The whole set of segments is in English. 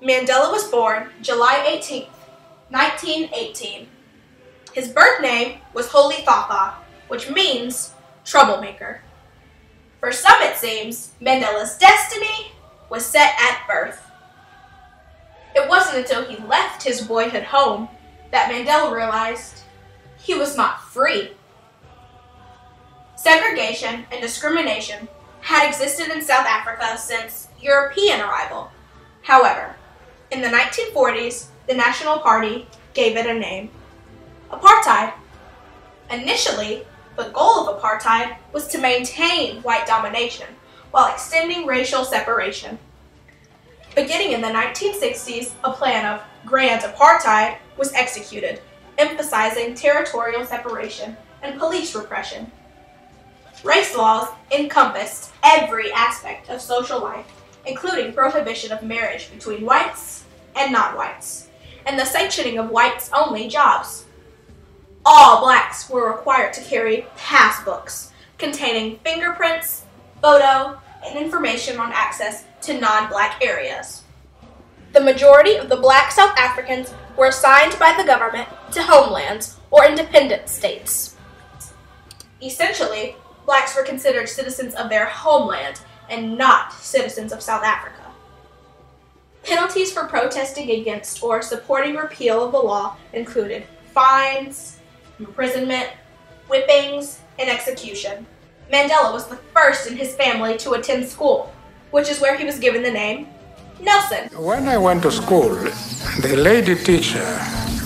Mandela was born July 18, 1918. His birth name was Holy Thaatha, which means troublemaker. For some, it seems, Mandela's destiny was set at birth. It wasn't until he left his boyhood home that Mandela realized he was not free. Segregation and discrimination had existed in South Africa since European arrival. However, in the 1940s, the National Party gave it a name: apartheid. Initially, the goal of apartheid was to maintain white domination while extending racial separation. Beginning in the 1960s, a plan of grand apartheid was executed, emphasizing territorial separation and police repression. Race laws encompassed every aspect of social life, including prohibition of marriage between whites and non-whites, and the sanctioning of whites-only jobs. All blacks were required to carry passbooks containing fingerprints, photo, and information on access to non-black areas. The majority of the black South Africans were assigned by the government to homelands or independent states. Essentially, blacks were considered citizens of their homeland and not citizens of South Africa. Penalties for protesting against or supporting repeal of the law included fines, imprisonment, whippings, and execution. Mandela was the first in his family to attend school, which is where he was given the name Nelson. When I went to school, the lady teacher,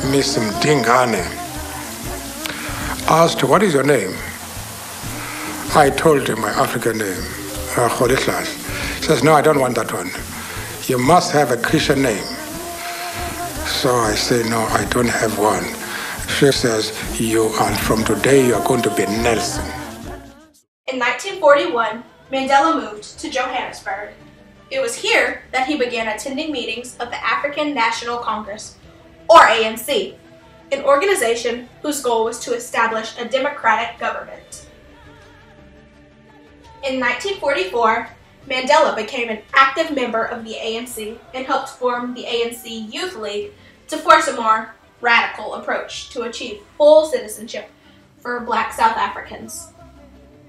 Miss Mdingane, asked, "What is your name?" I told him my African name, Kaitlyn. He says, "No, I don't want that one. You must have a Christian name." So I say, "No, I don't have one." She says, from today, you are going to be Nelson. In 1941, Mandela moved to Johannesburg. It was here that he began attending meetings of the African National Congress, or ANC, an organization whose goal was to establish a democratic government. In 1944, Mandela became an active member of the ANC and helped form the ANC Youth League to force a more radical approach to achieve full citizenship for black South Africans.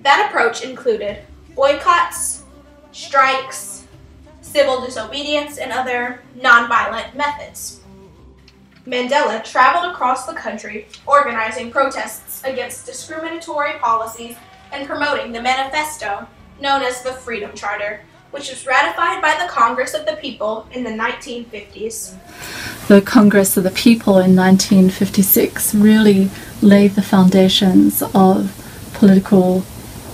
That approach included boycotts, strikes, civil disobedience, and other nonviolent methods. Mandela traveled across the country organizing protests against discriminatory policies and promoting the manifesto known as the Freedom Charter, which was ratified by the Congress of the People in the 1950s. The Congress of the People in 1956 really laid the foundations of political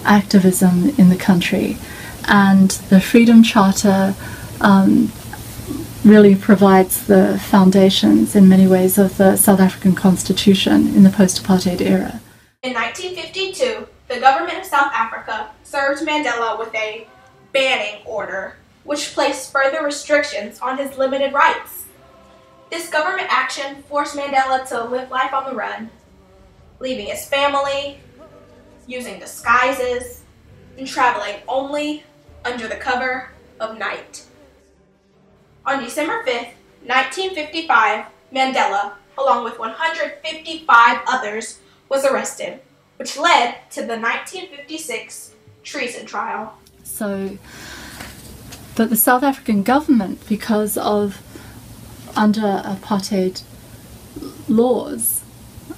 activism in the country, and the Freedom Charter really provides the foundations in many ways of the South African Constitution in the post-apartheid era. In 1952, the government of South Africa served Mandela with a banning order, which placed further restrictions on his limited rights. This government action forced Mandela to live life on the run, leaving his family, using disguises, and traveling only under the cover of night. On December 5th, 1955, Mandela, along with 155 others, was arrested, which led to the 1956 treason trial. So, but the South African government, because of under apartheid laws,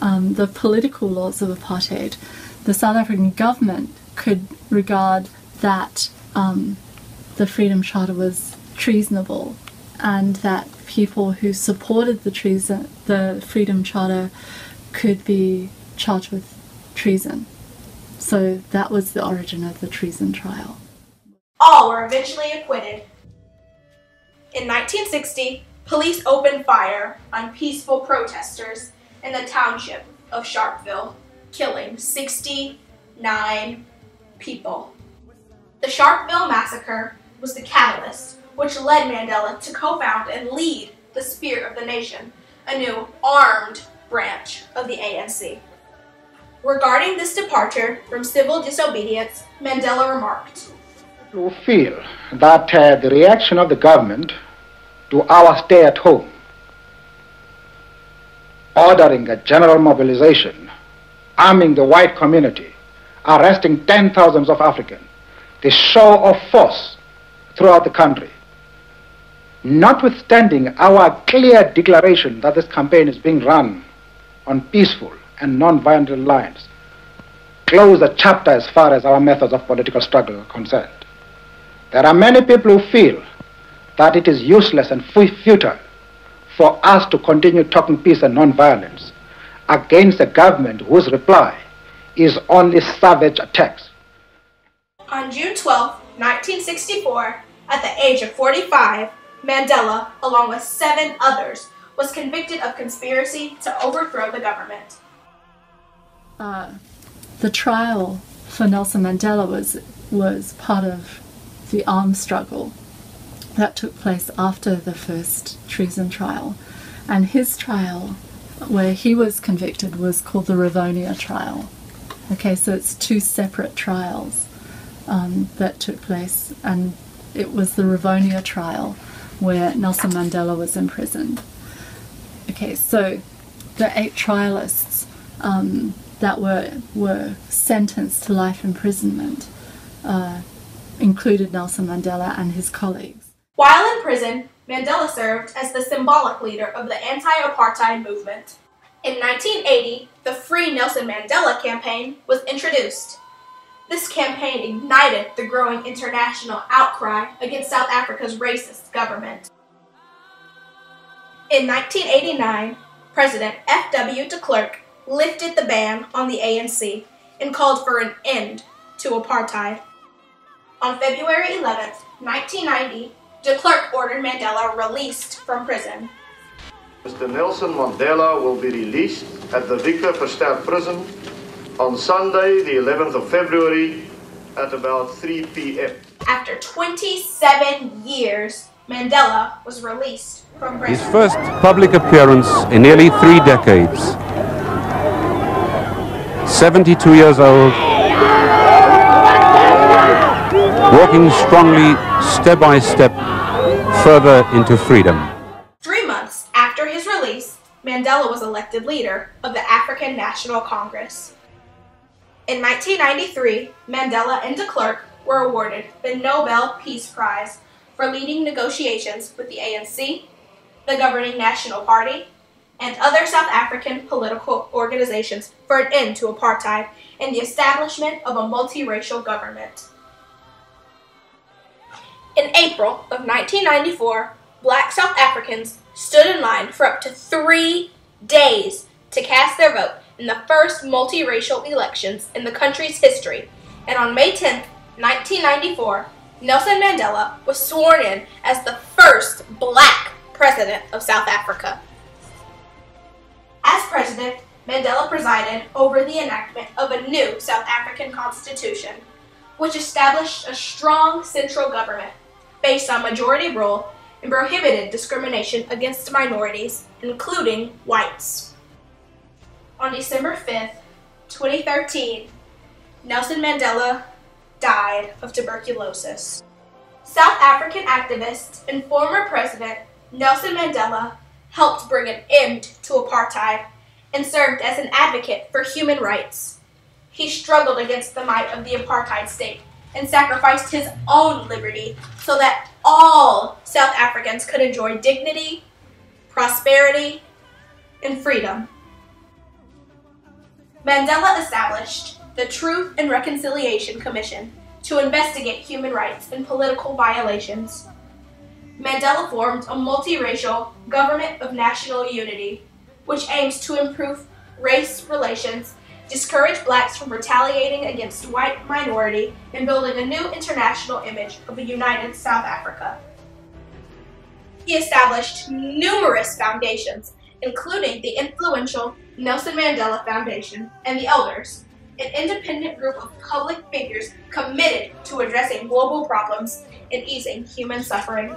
the political laws of apartheid, the South African government could regard that the Freedom Charter was treasonable, and that people who supported the Freedom Charter could be charged with treason. So that was the origin of the treason trial. All were eventually acquitted. In 1960, police opened fire on peaceful protesters in the township of Sharpeville, killing 69 people. The Sharpeville massacre was the catalyst which led Mandela to co-found and lead the Spirit of the Nation, a new armed branch of the ANC. Regarding this departure from civil disobedience, Mandela remarked, "To feel that the reaction of the government to our stay at home, ordering a general mobilization, arming the white community, arresting 10,000s of Africans, the show of force throughout the country. Notwithstanding our clear declaration that this campaign is being run on peaceful and non-violent lines, close the chapter as far as our methods of political struggle are concerned. There are many people who feel that it is useless and futile for us to continue talking peace and non-violence against a government whose reply is only savage attacks. On June 12, 1964, at the age of 45, Mandela, along with 7 others, was convicted of conspiracy to overthrow the government. The trial for Nelson Mandela was part of the armed struggle that took place after the first treason trial, and his trial, where he was convicted, was called the Rivonia trial. Okay, so it's 2 separate trials that took place, and it was the Rivonia trial where Nelson Mandela was imprisoned. Okay, so the 8 trialists that were sentenced to life imprisonment included Nelson Mandela and his colleagues. While in prison, Mandela served as the symbolic leader of the anti-apartheid movement. In 1980, the Free Nelson Mandela campaign was introduced. This campaign ignited the growing international outcry against South Africa's racist government. In 1989, President F.W. de Klerk lifted the ban on the ANC and called for an end to apartheid. On February 11, 1990, de Klerk ordered Mandela released from prison. Mr. Nelson Mandela will be released at the Victor Verster prison on Sunday, the 11th of February at about 3 p.m. After 27 years, Mandela was released from prison. His first public appearance in nearly 3 decades. 72 years old, walking strongly, step by step, further into freedom. 3 months after his release, Mandela was elected leader of the African National Congress. In 1993, Mandela and de Klerk were awarded the Nobel Peace Prize for leading negotiations with the ANC, the governing National Party, and other South African political organizations for an end to apartheid and the establishment of a multiracial government. In April of 1994, Black South Africans stood in line for up to 3 days to cast their vote in the first multiracial elections in the country's history, and on May 10, 1994, Nelson Mandela was sworn in as the first Black president of South Africa. As president, Mandela presided over the enactment of a new South African constitution, which established a strong central government based on majority rule and prohibited discrimination against minorities, including whites. On December 5th, 2013, Nelson Mandela died of tuberculosis. South African activist and former president Nelson Mandela helped bring an end to apartheid and served as an advocate for human rights. He struggled against the might of the apartheid state and sacrificed his own liberty so that all South Africans could enjoy dignity, prosperity, and freedom. Mandela established the Truth and Reconciliation Commission to investigate human rights and political violations. Mandela formed a multiracial government of national unity, which aims to improve race relations, discourage blacks from retaliating against white minority, and building a new international image of a united South Africa. He established numerous foundations, including the influential Nelson Mandela Foundation and the Elders, an independent group of public figures committed to addressing global problems and easing human suffering.